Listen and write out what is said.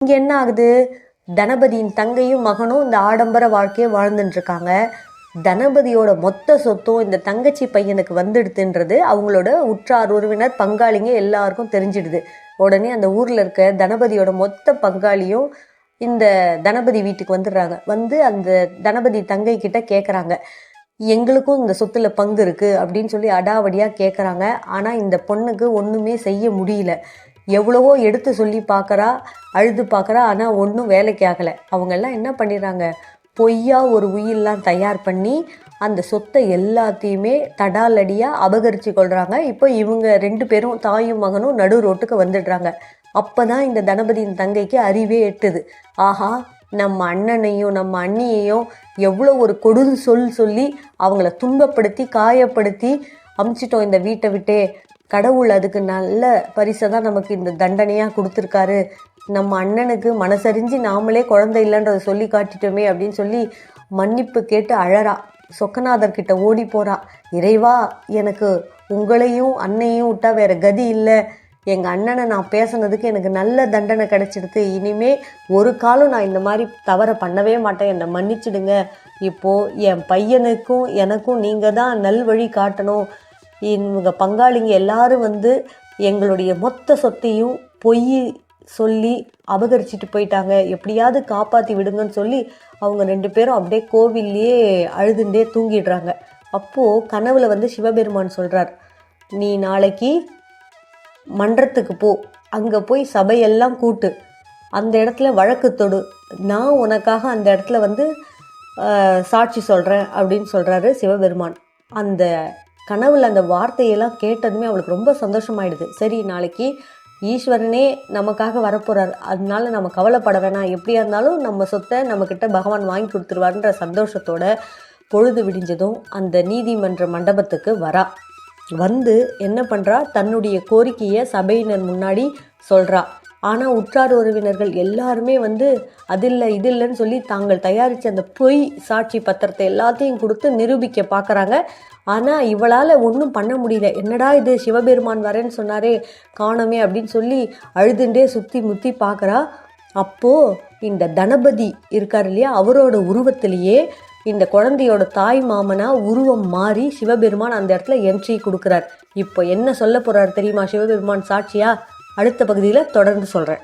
இங்கே என்ன ஆகுது, தனபதியின் தங்கையும் மகனும் இந்த ஆடம்பர வாழ்க்கையை வாழ்ந்துட்டு இருக்காங்க. தனபதியோட மொத்த சொத்தும் இந்த தங்கச்சி பையனுக்கு வந்துடுதுன்றது அவங்களோட உற்றார் உறவினர் பங்காளிங்க எல்லாருக்கும் தெரிஞ்சிடுது. உடனே அந்த ஊரில் இருக்க தனபதியோட மொத்த பங்காளியும் இந்த தனபதி வீட்டுக்கு வந்துடுறாங்க. வந்து அந்த தனபதி தங்கை கிட்ட கேட்குறாங்க, எங்களுக்கும் இந்த சொத்துல பங்கு இருக்குது அப்படின்னு சொல்லி அடாவடியாக கேட்குறாங்க. ஆனால் இந்த பொண்ணுக்கு ஒன்றுமே செய்ய முடியல. எவ்வளவோ எடுத்து சொல்லி பார்க்குறா, அழுது பார்க்குறா, ஆனால் ஒன்றும் வேலைக்கு ஆகலை. அவங்கெல்லாம் என்ன பண்ணிடுறாங்க, பொய்யா ஒரு உயிரெலாம் தயார் பண்ணி அந்த சொத்தை எல்லாத்தையுமே தடாலடியாக அபகரித்து கொள்கிறாங்க. இப்போ இவங்க 2 பேரும் தாயும் மகனும் நடு ரோட்டுக்கு வந்துடுறாங்க. அப்போ தான் இந்த தனபதியின் தங்கைக்கு அறிவே எட்டுது. ஆஹா, நம்ம அண்ணனையும் நம்ம அண்ணியையும் எவ்வளோ ஒரு கொடு சொல்லி அவங்கள துன்பப்படுத்தி காயப்படுத்தி அமுச்சிட்டோம் இந்த வீட்டை விட்டே. கடவுள் அதுக்கு நல்ல பரிசை தான் நமக்கு இந்த தண்டனையாக கொடுத்துருக்காரு. நம்ம அண்ணனுக்கு மனசறிஞ்சு நாமளே குழந்தை இல்லைன்றதை சொல்லி காட்டிட்டோமே அப்படின்னு சொல்லி மன்னிப்பு கேட்டு அழறா. சொக்கநாதர்கிட்ட ஓடி போகிறா. இறைவா, எனக்கு உங்களையும் அன்னையும் விட்டா வேற கதி இல்லை. எங்கள் அண்ணனை நான் பேசுனதுக்கு எனக்கு நல்ல தண்டனை கிடைச்சிடுது. இனிமே ஒரு காலம் நான் இந்த மாதிரி தவறை பண்ணவே மாட்டேன், என்னை மன்னிச்சிடுங்க. இப்போது என் பையனுக்கும் எனக்கும் நீங்கள் தான் நல்வழி காட்டணும். இவங்க பங்காளிங்க எல்லாரும் வந்து எங்களுடைய மொத்த சொத்தையும் பொய் சொல்லி அபகரிச்சிட்டு போயிட்டாங்க, எப்படியாவது காப்பாற்றி விடுங்கன்னு சொல்லி அவங்க 2 பேரும் அப்படியே கோவில்லையே அழுதுண்டே தூங்கிடுறாங்க. அப்போது கனவுல வந்து சிவபெருமான் சொல்கிறார், நீ நாளைக்கு மன்றத்துக்கு போ, அங்கே போய் சபையெல்லாம் கூட்டு, அந்த இடத்துல வழக்கு தொடு, நான் உனக்காக அந்த இடத்துல வந்து சாட்சி சொல்கிறேன் அப்படின்னு சொல்கிறாரு சிவபெருமான். அந்த கனவுல அந்த வார்த்தையெல்லாம் கேட்டதுமே அவளுக்கு ரொம்ப சந்தோஷமாயிடுது. சரி, நாளைக்கு ஈஸ்வரனே நமக்காக வரப்போகிறார், அதனால நம்ம கவலைப்பட வேணாம், எப்படியா இருந்தாலும் நம்ம சொத்தை நம்மக்கிட்ட பகவான் வாங்கி கொடுத்துருவாருன்ற சந்தோஷத்தோட பொழுது விடிஞ்சதும் அந்த நீதிமன்ற மண்டபத்துக்கு வரா. வந்து என்ன பண்ணுறா, தன்னுடைய கோரிக்கையை சபையினர் முன்னாடி சொல்கிறா. ஆனால் உற்றார் உறவினர்கள் எல்லாருமே வந்து அதில்லை இது இல்லைன்னு சொல்லி தாங்கள் தயாரித்த அந்த பொய் சாட்சி பத்திரத்தை எல்லாத்தையும் கொடுத்து நிரூபிக்க பார்க்குறாங்க. ஆனால் இவளால் ஒன்றும் பண்ண முடியல. என்னடா இது, சிவபெருமான் வரேன்னு சொன்னாரே காணோமே அப்படின்னு சொல்லி அழுதுண்டே சுற்றி முற்றி பார்க்குறா. அப்போது இந்த தனபதி இருக்கார் இல்லையா, அவரோட உருவத்திலேயே இந்த குழந்தையோட தாய் மாமனா உருவம் மாறி சிவபெருமான் அந்த இடத்துல என்ட்ரி கொடுக்குறார். இப்போ என்ன சொல்ல போகிறார் தெரியுமா சிவபெருமான் சாட்சியா? அடுத்த பகுதியில் தொடர்ந்து சொல்கிறேன்.